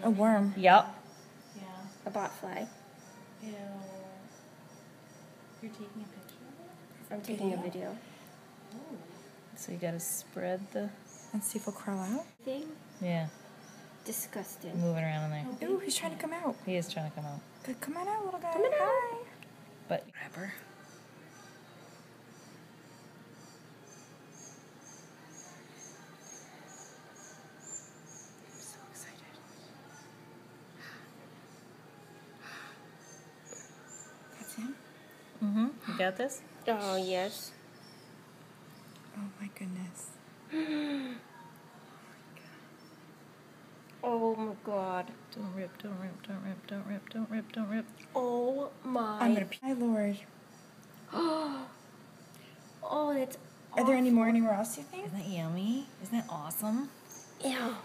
A worm. Yep. Yeah. A botfly. Ew. You're taking a picture of it? I'm taking a video. Oh. So you gotta spread the. And see if he'll crawl out. Thing? Yeah. Disgusting. Moving around in there. Ooh, he's trying to come out. He is trying to come out. Good, come on out, little guy. Come on out. Hi. But. Grab her. I'm so excited. That's him? Mm-hmm. You got this? Oh, yes. Oh my goodness. Oh my god. Don't rip, don't rip, don't rip, don't rip, don't rip, don't rip. Oh my. I'm gonna pee. My lord. Oh, that's Are there any more anywhere else, you think? Isn't that yummy? Isn't that awesome? Ew.